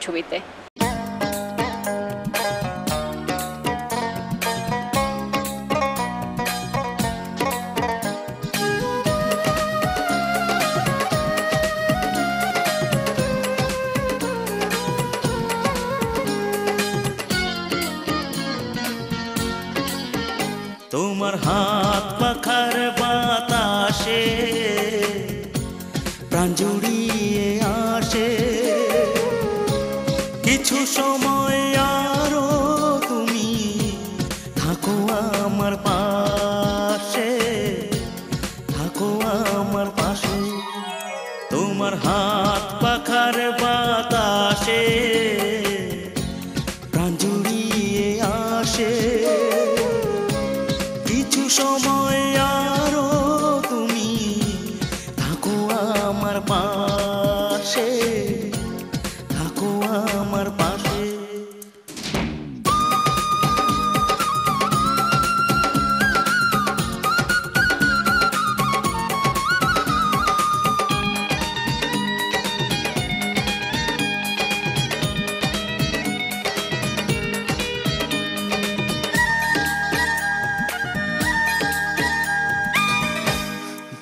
ছবিতে। তোমার হাত পাখার বাতাসে প্রাণ জুড়িয়ে আসে, কিছু সময় আরো তুমি থাকো আমার পাশে, থাকো আমার পাশে। তোমার হাত পাখার বাতাসে প্রাণ জুড়িয়ে আসে, কিছু সময় আরো তুমি থাকো আমার পাশে, থাকো আমার পাশে।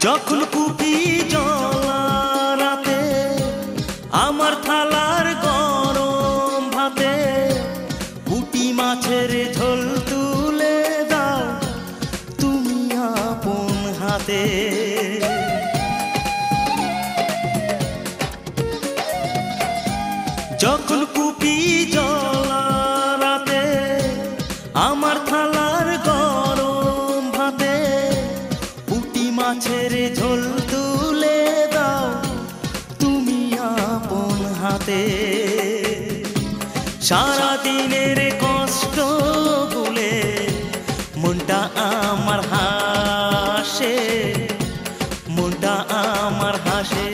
যখন কুপি জ্বলা রাতে আমার থালার গরম ভাতে পুঁটি মাছের ঝোল তুলে দাও তুমি আপন হাতে। যখন কুপি জ্বলা রাতে আমার থালার গরম ভাতে পুঁটি মাছের ঝোল তুলে দাও তুমি আপন হাতে। সারাদিনের কষ্ট ভুলে মনটা আমার হাসে, মনটা আমার হাসে।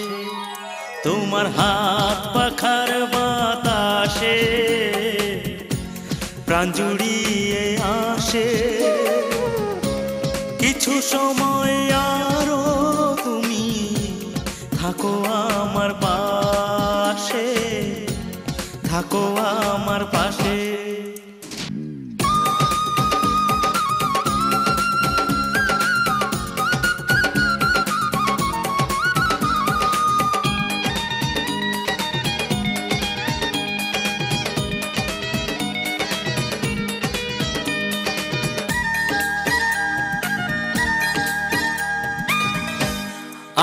তোমার হাত পাখার বাতাসে প্রাণ জুড়িয়ে আসে, কিছু সময় আরো তুমি থাকো আমার পাশে, থাকো আমার পাশে।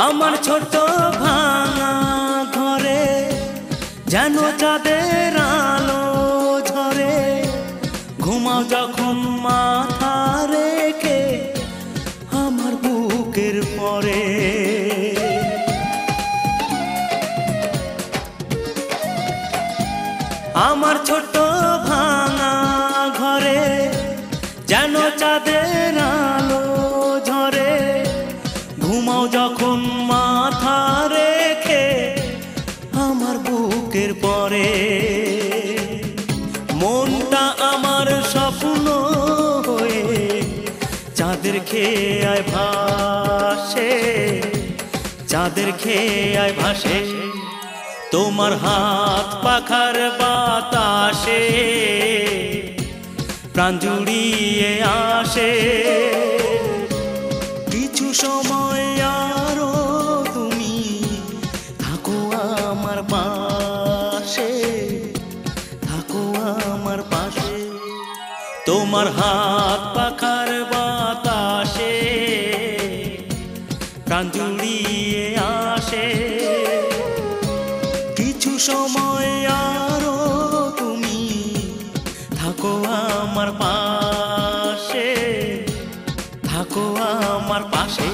আমার ছোট ভাঙা ঘরে যেন চাঁদের আলো ঝরে, ঘুমাও যখন মাথা রেখে আমার বুকের পরে। আমার ছোট ভাঙা ঘরে যেন চাঁদের আলো ঝরে, ঘুমাও যখন মাথা রেখে আমার বুকের পরে। মনটা আমার স্বপ্ন হয়ে চাঁদের খেয়ে আয় ভাসে, চাঁদের খেয়ে আয় ভাসে। তোমার হাত পাখার বাতাসে প্রাণ জুড়িয়ে আসে, কিছু সময় আরো তুমি থাকো আমার পাশে, থাকো আমার পাশে। তোমার হাত পাখার বাতাসে প্রাণ জুড়িয়ে আসে, কিছু সময় আরো তুমি থাকো আমার পাশে, থাকো আমার পাশে।